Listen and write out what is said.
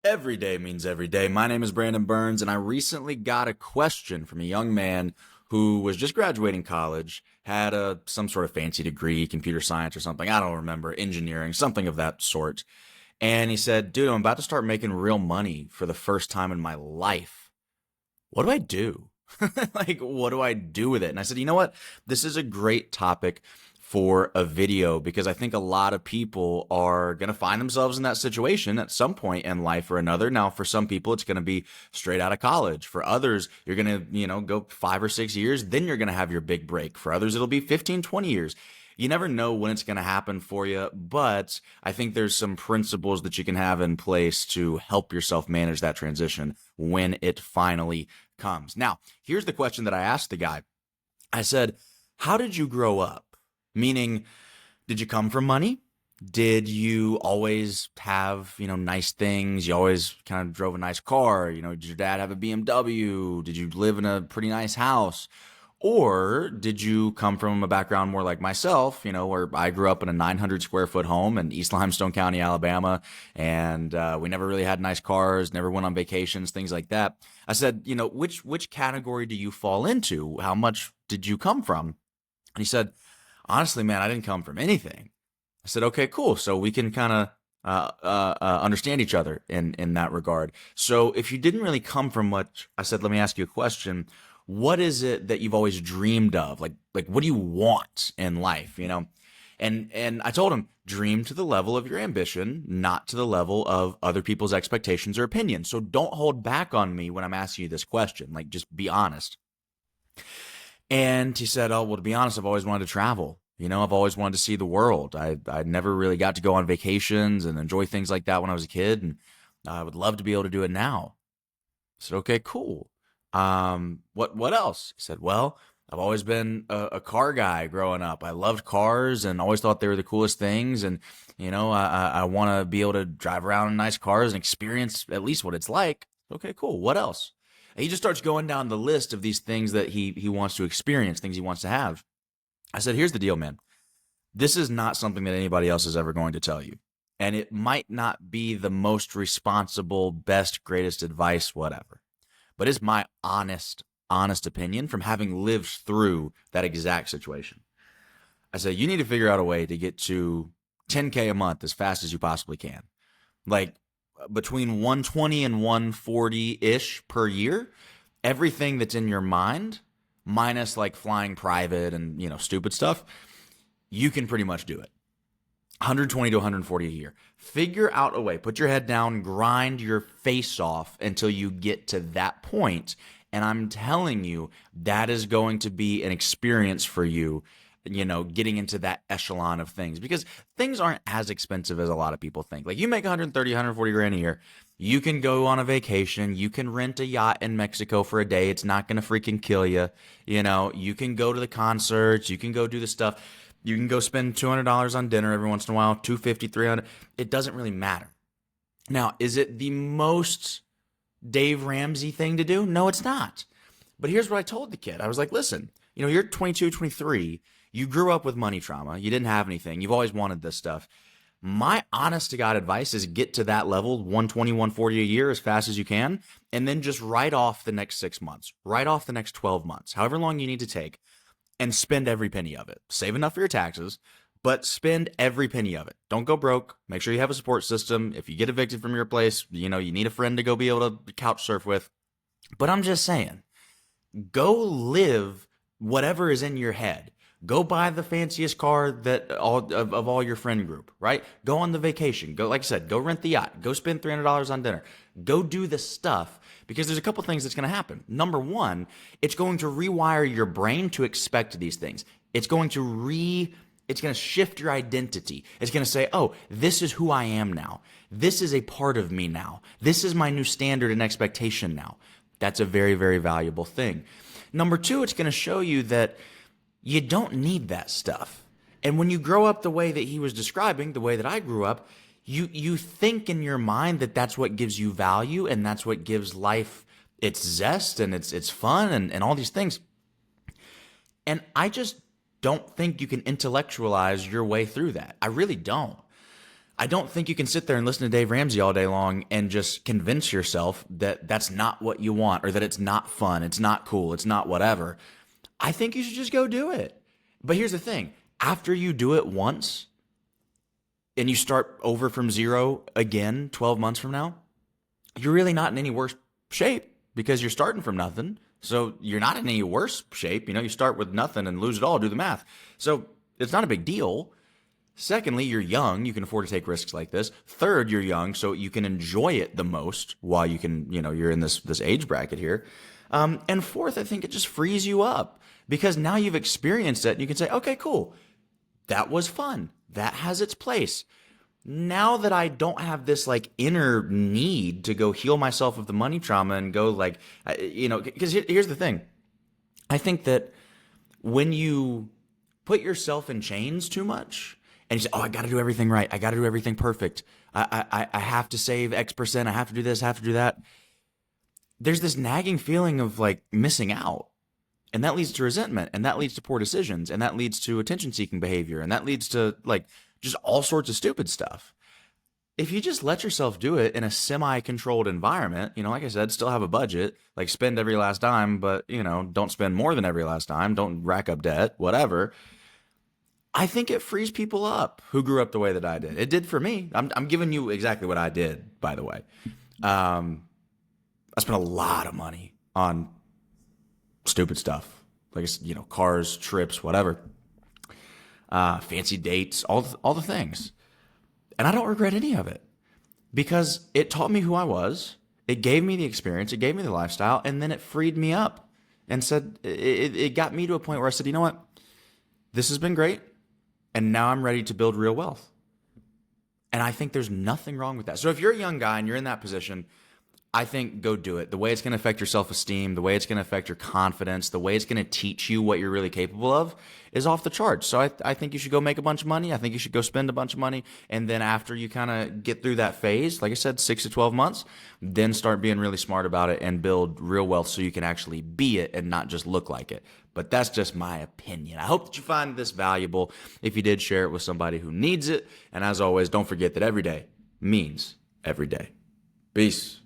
Every day means every day. My name is Brandon Burns, and I recently got a question from a young man who was just graduating college, had some sort of fancy degree, computer science or something. I don't remember, engineering, something of that sort. And he said, dude, I'm about to start making real money for the first time in my life. What do I do? Like, what do I do with it? And I said, you know what? This is a great topic for a video because I think a lot of people are going to find themselves in that situation at some point in life or another. Now, for some people, it's going to be straight out of college. For others, you're going to, go 5 or 6 years, then you're going to have your big break. For others, it'll be 15, 20 years. You never know when it's going to happen for you, but I think there's some principles that you can have in place to help yourself manage that transition when it finally comes. Now, here's the question that I asked the guy. I said, how did you grow up? Meaning, did you come from money? Did you always have, nice things? You always kind of drove a nice car? Did your dad have a BMW? Did you live in a pretty nice house? Or did you come from a background more like myself, where I grew up in a 900 square foot home in East Limestone County, Alabama, and we never really had nice cars, never went on vacations, things like that. I said, which category do you fall into? How much did you come from? And he said, honestly, man, I didn't come from anything. I said, okay, cool. So we can kind of understand each other in that regard. So if you didn't really come from much, I said, let me ask you a question. What is it that you've always dreamed of? Like what do you want in life, And I told him, dream to the level of your ambition, not to the level of other people's expectations or opinions. So don't hold back on me when I'm asking you this question. Like, just be honest. And he said, oh, well, to be honest, I've always wanted to travel. I've always wanted to see the world. I never really got to go on vacations and enjoy things like that when I was a kid. And I would love to be able to do it now. I said, okay, cool. What else? He said, well, I've always been a car guy growing up. I loved cars and always thought they were the coolest things. And, I want to be able to drive around in nice cars and experience at least what it's like. Okay, cool. What else? And he just starts going down the list of these things that he wants to experience, things he wants to have. I said, here's the deal, man. This is not something that anybody else is ever going to tell you. And it might not be the most responsible, best, greatest advice, whatever. But it's my honest opinion from having lived through that exact situation. I said, you need to figure out a way to get to 10K a month as fast as you possibly can. Like between 120 and 140-ish per year, everything that's in your mind, minus like flying private and, stupid stuff, you can pretty much do it. 120 to 140 a year. Figure out a way. Put your head down, grind your face off until you get to that point. And I'm telling you, that is going to be an experience for you, getting into that echelon of things. Because things aren't as expensive as a lot of people think. Like, you make 130, 140 grand a year. You can go on a vacation. You can rent a yacht in Mexico for a day. It's not going to freaking kill you. You can go to the concerts. You can go do the stuff. You can go spend $200 on dinner every once in a while, $250, $300. It doesn't really matter. Now, is it the most Dave Ramsey thing to do? No, it's not. But here's what I told the kid. I was like, listen, you're 22, 23. You grew up with money trauma. You didn't have anything. You've always wanted this stuff. My honest to God advice is get to that level, 120, 140 a year as fast as you can, and then just write off the next 6 months, write off the next 12 months, however long you need to take, and spend every penny of it. Save enough for your taxes, but spend every penny of it. Don't go broke. Make sure you have a support system. If you get evicted from your place, you need a friend to go be able to couch surf with. But I'm just saying, go live whatever is in your head. Go buy the fanciest car that of all your friend group, right? Go on the vacation. Go, like I said, go rent the yacht. Go spend $300 on dinner. Go do the stuff, because there's a couple things that's going to happen. Number one, it's going to rewire your brain to expect these things. It's going to shift your identity. It's going to say, oh, this is who I am now. This is a part of me now. This is my new standard and expectation now. That's a very, very valuable thing. Number two, it's going to show you that you don't need that stuff. And when you grow up the way that he was describing, the way that I grew up, you think in your mind that that's what gives you value and that's what gives life its zest and its fun and all these things. And I just don't think you can intellectualize your way through that. I really don't. I don't think you can sit there and listen to Dave Ramsey all day long and just convince yourself that that's not what you want or that it's not fun, it's not cool, it's not whatever. I think you should just go do it. But here's the thing, after you do it once and you start over from zero again 12 months from now, you're really not in any worse shape because you're starting from nothing. So you're not in any worse shape. You know, you start with nothing and lose it all, do the math. So it's not a big deal. Secondly, you're young. You can afford to take risks like this. Third, you're young, so you can enjoy it the most while you can, you're in this age bracket here. And fourth, I think it just frees you up because now you've experienced it and you can say, okay, cool. That was fun. That has its place. Now that I don't have this like inner need to go heal myself of the money trauma and go like, because here's the thing. I think that when you put yourself in chains too much, and you say, oh, I got to do everything right. I got to do everything perfect. I have to save X percent. I have to do this, I have to do that. There's this nagging feeling of like missing out. And that leads to resentment. And that leads to poor decisions. And that leads to attention-seeking behavior. And that leads to like just all sorts of stupid stuff. If you just let yourself do it in a semi-controlled environment, like I said, still have a budget, like spend every last dime, but, don't spend more than every last dime. Don't rack up debt, whatever. I think it frees people up who grew up the way that I did. It did for me. I'm giving you exactly what I did, by the way. I spent a lot of money on stupid stuff, like cars, trips, whatever, fancy dates, all the things, and I don't regret any of it because it taught me who I was. It gave me the experience. It gave me the lifestyle, and then it freed me up and said it got me to a point where I said, you know what, this has been great. And now I'm ready to build real wealth. And I think there's nothing wrong with that. So if you're a young guy and you're in that position, I think go do it. The way it's going to affect your self-esteem, the way it's going to affect your confidence, the way it's going to teach you what you're really capable of is off the charts. So I think you should go make a bunch of money. I think you should go spend a bunch of money. And then after you kind of get through that phase, like I said, 6 to 12 months, then start being really smart about it and build real wealth so you can actually be it and not just look like it. But that's just my opinion. I hope that you find this valuable. If you did, share it with somebody who needs it. And as always, don't forget that every day means every day. Peace.